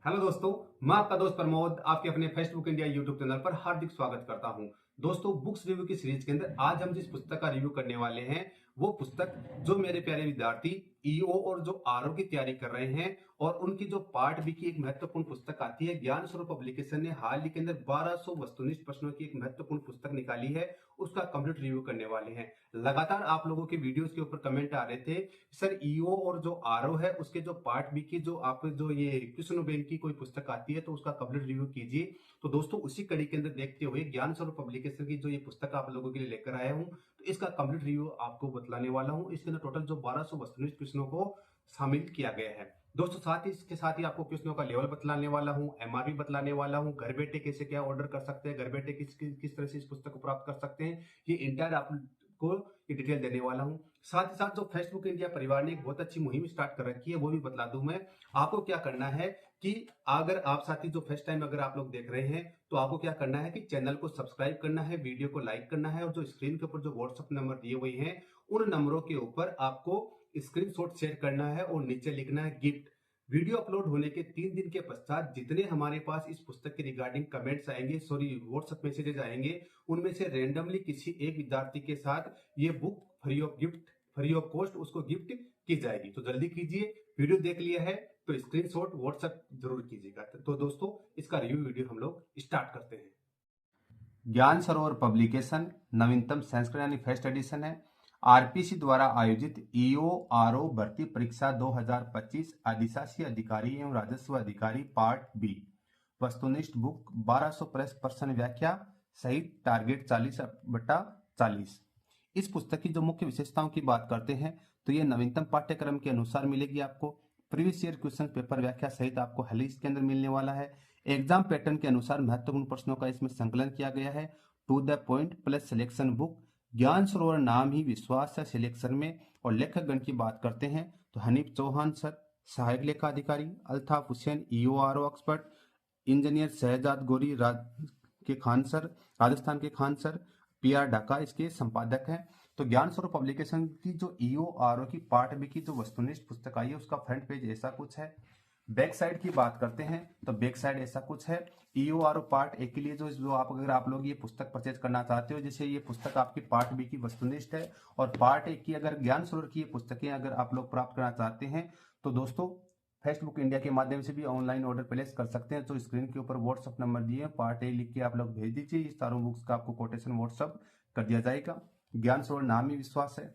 Hello दोस्तों, मैं आपका दोस्त प्रमोद आपके अपने फेसबुक इंडिया यूट्यूब चैनल पर हार्दिक स्वागत करता हूं। दोस्तों, बुक्स रिव्यू की सीरीज के अंदर आज हम जिस पुस्तक का रिव्यू करने वाले हैं वो पुस्तक जो मेरे प्यारे विद्यार्थी ईओ और जो आरओ की तैयारी कर रहे हैं और उनकी जो पार्ट बी की एक महत्वपूर्ण पुस्तक आती है, ज्ञान स्वरूप पब्लिकेशन ने हाल ही के अंदर 1200 वस्तुनिष्ठ प्रश्नों की एक महत्वपूर्ण पुस्तक निकाली है, उसका कंप्लीट रिव्यू करने वाले हैं। लगातार आप लोगों के वीडियोस के ऊपर कमेंट आ रहे थे सर, ईओ और जो आरओ है उसके जो पार्ट बी की जो आप जो ये कृष्ण बैंक की कोई पुस्तक आती है तो उसका कंप्लीट रिव्यू कीजिए। तो दोस्तों, उसी कड़ी के अंदर देखते हुए ज्ञान स्वरूप पब्लिकेशन की जो ये पुस्तक आप लोगों के लिए लेकर आया हूँ, तो इसका कंप्लीट रिव्यू आपको बतलाने वाला हूँ। इसके अंदर टोटल जो 1200 वस्तुनिष्ठ प्रश्नों को शामिल किया गया है। दोस्तों, साथ ही इसके साथ ही आपको प्रश्नों का लेवल बतलाने वाला हूँ, एमआरपी बतलाने वाला हूँ, घर बैठे कैसे क्या ऑर्डर कर सकते हैं, घर बैठे किस तरह से इस पुस्तक को प्राप्त कर सकते हैं, ये इंटायर आपको ये डिटेल देने वाला हूँ। साथ ही साथ जो फेसबुक इंडिया परिवार ने एक बहुत अच्छी मुहिम स्टार्ट कर रखी है वो भी बतला दूं मैं। आपको क्या करना है कि अगर आप साथी जो फर्स्ट टाइम अगर आप लोग देख रहे हैं तो आपको क्या करना है कि चैनल को सब्सक्राइब करना है, वीडियो को लाइक करना है और जो स्क्रीन के ऊपर जो व्हाट्सएप नंबर दिए हुए हैं उन नंबरों के ऊपर आपको स्क्रीनशॉट शेयर करना है और नीचे लिखना है गिफ्ट। वीडियो अपलोड होने के 3 दिन के पश्चात जितने हमारे पास इस पुस्तक के रिगार्डिंग कमेंट्स आएंगे, सॉरी व्हाट्सएप मैसेजेस आएंगे, उनमें से रेंडमली किसी एक विद्यार्थी के साथ ये बुक फ्री ऑफ कॉस्ट उसको गिफ्ट की जाएगी। तो जल्दी कीजिए, वीडियो देख लिया है तो स्क्रीनशॉट व्हाट्सएप जरूर कीजिएगा। तो दोस्तों, इसका रिव्यू वीडियो हम लोग स्टार्ट करते हैं। ज्ञान सरोवर पब्लिकेशन नवीनतम संस्करण यानी फर्स्ट एडिशन है। आरपीसी द्वारा आयोजित ईओ आरओ भर्ती परीक्षा 2025 अधिशासी अधिकारी एवं राजस्व अधिकारी पार्ट बी वस्तुनिष्ठ बुक 1200 प्रश्न व्याख्या सहित टारगेट 40/40। इस पुस्तक की जो मुख्य विशेषताओं की बात करते हैं तो ये नवीनतम पाठ्यक्रम के अनुसार मिलेगी आपको। प्रीवियस ईयर क्वेश्चन पेपर व्याख्या सहित आपको हल इसके अंदर मिलने वाला है। एग्जाम पैटर्न के अनुसार महत्वपूर्ण प्रश्नों का इसमें संकलन किया गया है। To the point plus selection book. Gyan Sarovar नाम ही विश्वास है सिलेक्शन में। और लेखक गण की बात करते हैं तो हनीफ चौहान सर सहायक लेखा अधिकारी, अल्ताफ हुसैन ईओआरओ एक्सपर्ट, इंजीनियर शहजाद गोरी के खान सर राजस्थान के खान सर, पीआर ढाका इसके संपादक हैं। तो ज्ञान स्वरूप पब्लिकेशन की जो ईओ आरओ की पार्ट बी की जो वस्तुनिष्ठ पुस्तक आई है उसका फ्रंट पेज ऐसा कुछ है। बैक साइड की बात करते हैं तो बैक साइड ऐसा कुछ है। ईओ आरओ पार्ट ए के लिए जो आप लोग ये पुस्तक परचेज करना चाहते हो, जैसे ये पुस्तक आपकी पार्ट बी की वस्तुनिष्ठ है और पार्ट ए की अगर ज्ञान सरोवर की ये पुस्तकें अगर आप लोग प्राप्त करना चाहते हैं तो दोस्तों फेसबुक इंडिया के माध्यम से भी ऑनलाइन ऑर्डर प्लेस कर सकते हैं। तो स्क्रीन के ऊपर व्हाट्सअप नंबर दिए, पार्ट ए लिख के आप लोग भेज दीजिए। इस चारों बुक्स का आपको कोटेशन व्हाट्सअप कर दिया जाएगा। ज्ञान सरोवर नाम ही विश्वास है।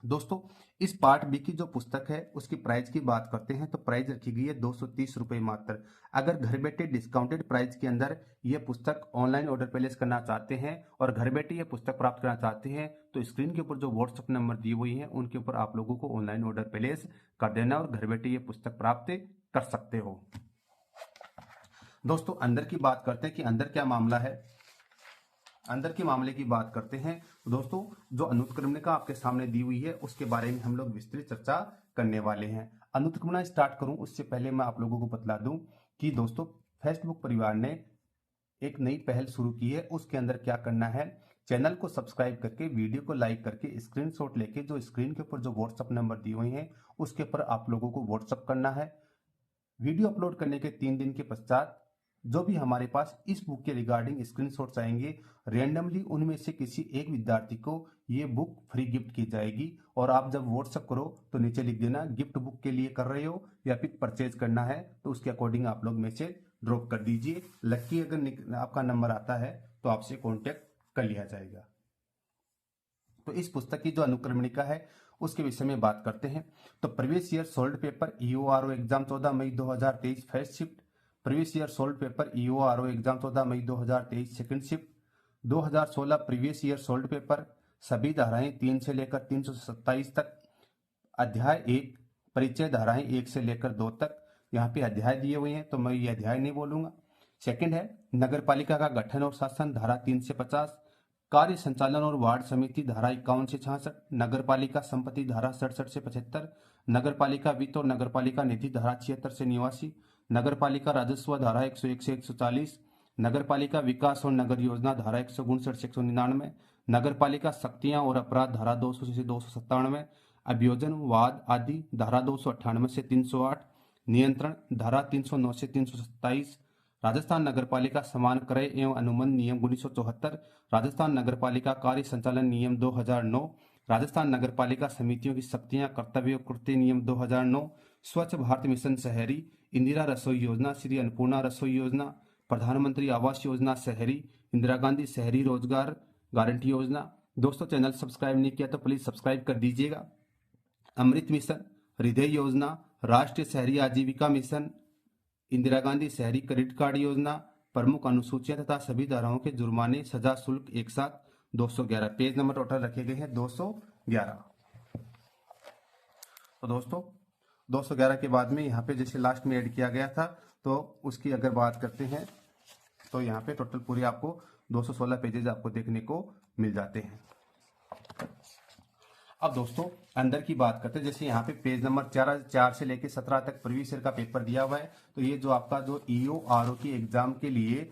दोस्तों, इस पार्ट बी की जो पुस्तक है उसकी प्राइस की बात करते हैं तो प्राइस रखी गई है 230 रुपये मात्र। अगर घर बैठे डिस्काउंटेड प्राइस के अंदर ये पुस्तक ऑनलाइन ऑर्डर प्लेस करना चाहते हैं और घर बैठे ये पुस्तक प्राप्त करना चाहते हैं तो स्क्रीन के ऊपर जो व्हाट्सएप नंबर दिए हुए हैं उनके ऊपर आप लोगों को ऑनलाइन ऑर्डर प्लेस कर देना और घर बैठे ये पुस्तक प्राप्त कर सकते हो। दोस्तों, अंदर की बात करते हैं कि अंदर क्या मामला है। अंदर के मामले की बात करते हैं तो दोस्तों, जो अनुत्क्रमणिका आपके सामने दी हुई है उसके बारे में हम लोग विस्तृत चर्चा करने वाले हैं। अनुत्क्रमणिका स्टार्ट करूं उससे पहले मैं आप लोगों को बतला दूं कि दोस्तों फेसबुक परिवार ने एक नई पहल शुरू की है। उसके अंदर क्या करना है, चैनल को सब्सक्राइब करके वीडियो को लाइक करके स्क्रीनशॉट लेके जो स्क्रीन के ऊपर जो व्हाट्सएप नंबर दिए हुए हैं उसके ऊपर आप लोगों को व्हाट्सएप करना है। वीडियो अपलोड करने के 3 दिन के पश्चात जो भी हमारे पास इस बुक के रिगार्डिंग स्क्रीनशॉट्स आएंगे, रेंडमली उनमें से किसी एक विद्यार्थी को ये बुक फ्री गिफ्ट की जाएगी। और आप जब व्हाट्सएप करो तो नीचे लिख देना गिफ्ट बुक के लिए कर रहे हो या फिर परचेज करना है, तो उसके अकॉर्डिंग आप लोग मैसेज ड्रॉप कर दीजिए। लक्की अगर आपका नंबर आता है तो आपसे कॉन्टेक्ट कर लिया जाएगा। तो इस पुस्तक की जो अनुक्रमणिका है उसके विषय में बात करते हैं तो previous year solved paper EO RO exam 14 मई 2023 first shift, previous year solved paper EO RO exam 14 मई 2023 second shift, 2016 previous year solved paper सभी धाराएं 3 से लेकर 327 तक, अध्याय 1 परिचय धाराएं 1 से लेकर 2 तक। यहाँ पे अध्याय दिए हुए हैं तो मैं ये अध्याय नहीं बोलूंगा। सेकंड है नगर पालिका का गठन और शासन धारा 3 से 50, कार्य संचालन और वार्ड समिति धारा 51 से 66, नगर पालिका संपत्ति धारा 67 से 75, नगर पालिका वित्त और नगर पालिका निधि धारा 76 से 89, नगर पालिका राजस्व धारा 101 से 140, नगर पालिका विकास और नगर योजना धारा 159 से 199, नगर पालिका शक्तियां और अपराध धारा 200 से 297, अभियोजन वाद आदि धारा 298 से 308, नियंत्रण धारा 309 से 327, राजस्थान नगरपालिका समान क्रय एवं अनुबंध नियम 1974, राजस्थान नगरपालिका कार्य संचालन नियम 2009, राजस्थान नगरपालिका समितियों की शक्तियां कर्तव्य और कृत्य नियम 2009, स्वच्छ भारत मिशन शहरी, इंदिरा रसोई योजना, श्री अन्नपूर्णा रसोई योजना, प्रधानमंत्री आवास योजना शहरी, इंदिरा गांधी शहरी रोजगार गारंटी योजना। दोस्तों, चैनल सब्सक्राइब नहीं किया तो प्लीज सब्सक्राइब कर दीजिएगा। अमृत मिशन, हृदय योजना, राष्ट्रीय शहरी आजीविका मिशन, इंदिरा गांधी शहरी क्रेडिट कार्ड योजना, प्रमुख अनुसूचियां तथा सभी धाराओं के जुर्माने सजा शुल्क एक साथ 211। पेज नंबर टोटल रखे गए हैं 211। तो दोस्तों 211 के बाद में यहाँ पे जैसे लास्ट में ऐड किया गया था, तो उसकी अगर बात करते हैं तो यहाँ पे टोटल पूरे आपको 216 पेजेज आपको देखने को मिल जाते हैं। अब दोस्तों अंदर की बात करते हैं, जैसे यहाँ पे पेज नंबर 4 से लेके 17 तक प्रीवियस ईयर का पेपर दिया हुआ है। तो ये जो आपका जो ईओ आरओ की एग्जाम के लिए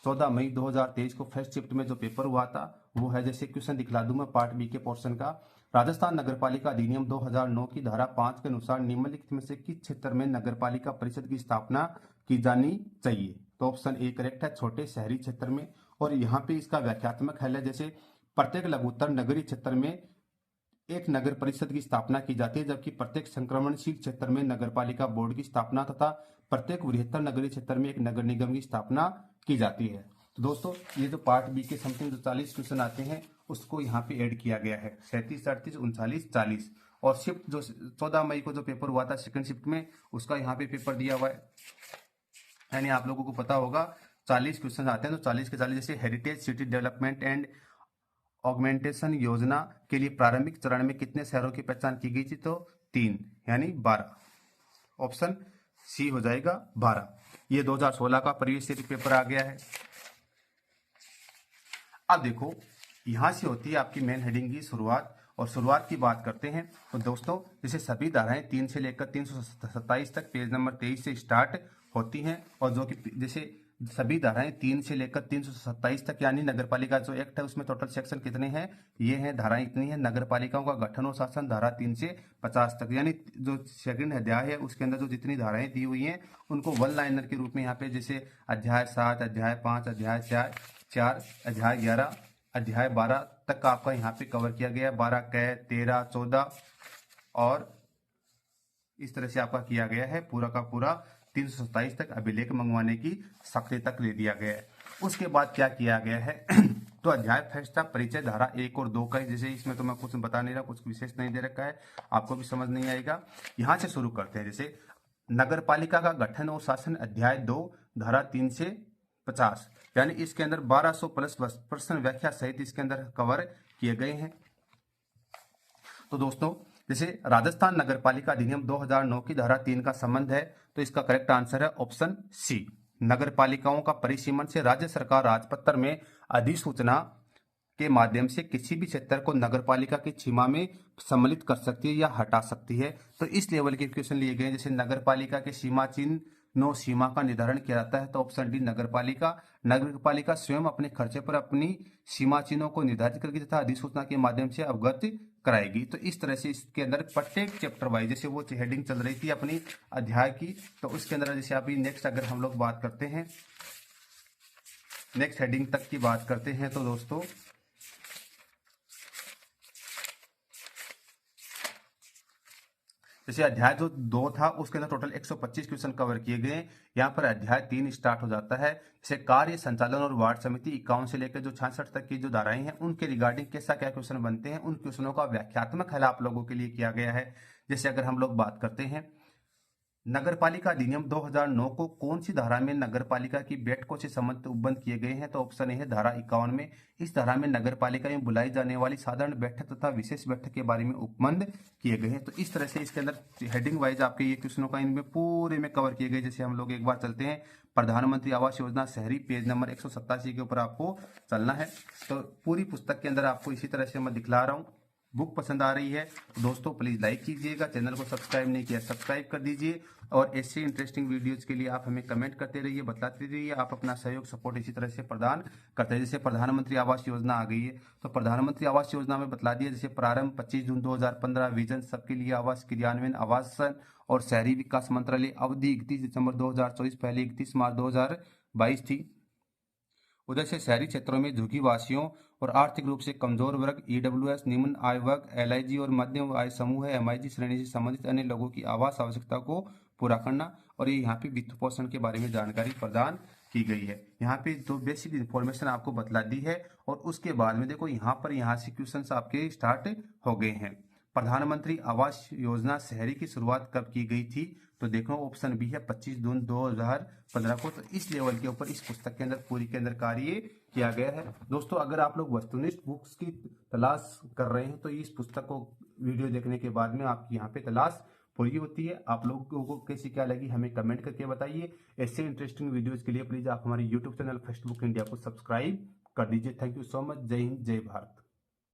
14 मई 2023 को फर्स्ट शिफ्ट में जो पेपर हुआ था वो है, जैसे क्वेश्चन दिखला दूं मैं पार्ट बी के पोर्शन का। राजस्थान नगरपालिका अधिनियम 2009 की धारा 5 के अनुसार निम्नलिखित में से किस क्षेत्र में नगरपालिका परिषद की स्थापना की जानी चाहिए? तो ऑप्शन ए करेक्ट है, छोटे शहरी क्षेत्र में। और यहाँ पे इसका व्याख्यात्मक हल है, जैसे प्रत्येक लघुत्तर नगरीय क्षेत्र में एक नगर परिषद की स्थापना की जाती है, जबकि प्रत्येक संक्रमणशील क्षेत्र में नगरपालिका बोर्ड की स्थापना तथा प्रत्येक बृहत्तर नगरीय क्षेत्र में एक नगर निगम की स्थापना की जाती है। तो दोस्तों ये जो पार्ट बी के समथिंग जो 40 क्वेश्चन आते हैं उसको यहाँ पे ऐड किया गया है, 37, 38, 39, 40। और शिफ्ट जो 14 मई को जो पेपर हुआ था सेकंड शिफ्ट में, उसका यहाँ पे पेपर दिया हुआ है, यानी आप लोगों को पता होगा 40 क्वेश्चन आते हैं। तो 40 के 40, जैसे heritage city development and augmentation योजना के लिए प्रारंभिक चरण में कितने शहरों की पहचान की गई थी? तो 3 यानी 12। ऑप्शन सी हो जाएगा 12। ये 2016 का प्रीवियस ईयर पेपर आ गया है। अब देखो यहां से होती है आपकी मेन हेडिंग की शुरुआत, और शुरुआत की बात करते हैं तो दोस्तों जैसे सभी धाराएं 3 से लेकर 327 तक पेज नंबर 23 से स्टार्ट होती हैं, और जो कि जैसे सभी धाराएं 3 से लेकर 327 तक, यानी नगरपालिका जो एक्ट है उसमें टोटल सेक्शन कितने हैं? ये हैं, धाराएं इतनी हैं। नगरपालिकाओं का गठन और शासन धारा 3 से 50 तक, यानी जो सेकंड अध्याय है उसके अंदर जो जितनी धाराएं दी हुई हैं उनको वन लाइनर के रूप में यहाँ पे, जैसे अध्याय 7, अध्याय 5, अध्याय 4, अध्याय 11, अध्याय 12 तक का आपका यहाँ पे कवर किया गया है। 12 कै 13, 14 और इस तरह से आपका किया गया है पूरा का पूरा 327 तक अभिलेख मंगवाने की शक्ति तक ले दिया गया है। उसके बाद क्या किया गया है तो अध्याय फर्स्ट था परिचय धारा 1 और 2 का, जैसे इसमें तो मैं कुछ बता नहीं रहा, कुछ विशेष नहीं दे रखा है, आपको भी समझ नहीं आएगा। यहां से शुरू करते हैं, जैसे नगरपालिका का गठन और शासन अध्याय 2 धारा 3 से 50, यानी इसके अंदर 1200 प्लस प्रश्न व्याख्या सहित इसके अंदर कवर किए गए हैं। तो दोस्तों जैसे राजस्थान नगरपालिका अधिनियम 2009 की धारा 3 का संबंध है, तो इसका करेक्ट आंसर है ऑप्शन सी। नगरपालिकाओं का परिसीमन से राज्य सरकार राजपत्र में अधिसूचना के माध्यम से किसी भी क्षेत्र को नगरपालिका की सीमा में सम्मिलित कर सकती है या हटा सकती है। तो इस लेवल के क्वेश्चन लिए गए, जैसे नगरपालिका के सीमा चिन्ह नो सीमा का निर्धारण किया जाता है, तो ऑप्शन डी नगरपालिका स्वयं अपने खर्चे पर अपनी सीमा चिन्हों को निर्धारित करके तथा अधिसूचना के माध्यम से अवगत कराएगी। तो इस तरह से इसके अंदर प्रत्येक चैप्टर वाइज, जैसे वो हेडिंग चल रही थी अपनी अध्याय की, तो उसके अंदर जैसे अभी नेक्स्ट अगर हम लोग बात करते हैं, नेक्स्ट हेडिंग तक की बात करते हैं, तो दोस्तों जैसे अध्याय जो 2 था उसके अंदर टोटल 125 क्वेश्चन कवर किए गए। यहाँ पर अध्याय 3 स्टार्ट हो जाता है, जैसे कार्य संचालन और वार्ड समिति 51 से लेकर जो 66 तक की जो धाराएं हैं उनके रिगार्डिंग कैसा क्या क्वेश्चन बनते हैं, उन क्वेश्चनों का व्याख्यात्मक हल आप लोगों के लिए किया गया है। जैसे अगर हम लोग बात करते हैं नगरपालिका अधिनियम 2009 को कौन सी धारा में नगरपालिका की बैठकों से संबंधित उपबंध किए गए हैं, तो ऑप्शन ए है धारा 51 में। इस धारा में नगरपालिका में बुलाई जाने वाली साधारण बैठक तथा विशेष बैठक के बारे में उपबंध किए गए हैं। तो इस तरह से इसके अंदर हेडिंग वाइज आपके ये क्वेश्चनों का इनमें पूरे में कवर किए गए। जैसे हम लोग एक बार चलते हैं प्रधानमंत्री आवास योजना शहरी, पेज नंबर 187 के ऊपर आपको चलना है। तो पूरी पुस्तक के अंदर आपको इसी तरह से मैं दिखला रहा हूँ, बुक पसंद आ रही है तो दोस्तों प्लीज़ लाइक कीजिएगा, चैनल को सब्सक्राइब नहीं किया सब्सक्राइब कर दीजिए और ऐसे इंटरेस्टिंग वीडियोज़ के लिए आप हमें कमेंट करते रहिए, बताते रहिए। आप अपना सहयोग सपोर्ट इसी तरह से प्रदान करते हैं। जैसे प्रधानमंत्री आवास योजना आ गई है तो प्रधानमंत्री आवास योजना में बतला दिया, जैसे प्रारंभ 25 जून 2015, विजन सबके लिए आवास क्रियान्वयन आवासन और शहरी विकास मंत्रालय, अवधि 31 दिसंबर 2024, पहले 31 मार्च 2022 थी। उधर से शहरी क्षेत्रों में झुग्गीवासियों और आर्थिक रूप से कमजोर वर्ग, ईडब्ल्यूएस, निम्न आय वर्ग, एलआईजी और मध्यम आय समूह है, एमआईजी श्रेणी से संबंधित अन्य लोगों की आवास आवश्यकता को पूरा करना। और ये यहाँ पे वित्त पोषण के बारे में जानकारी प्रदान की गई है। यहाँ पे दो बेसिक इन्फॉर्मेशन आपको बतला दी है और उसके बाद में देखो यहाँ से क्वेश्चन आपके स्टार्ट हो गए हैं। प्रधानमंत्री आवास योजना शहरी की शुरुआत कब की गई थी? तो देखो ऑप्शन बी है 25 जून 2015 को। तो इस लेवल के ऊपर इस पुस्तक के अंदर पूरी के अंदर कार्य किया गया है। दोस्तों अगर आप लोग वस्तुनिष्ठ बुक्स की तलाश कर रहे हैं तो इस पुस्तक को वीडियो देखने के बाद में आपकी यहाँ पे तलाश पूरी होती है। आप लोगों को कैसी क्या लगी हमें कमेंट करके बताइए। ऐसे इंटरेस्टिंग वीडियोज के लिए प्लीज आप हमारे यूट्यूब चैनल फेस्टबुक इंडिया को सब्सक्राइब कर दीजिए। Thank you so much. जय हिंद, जय भारत।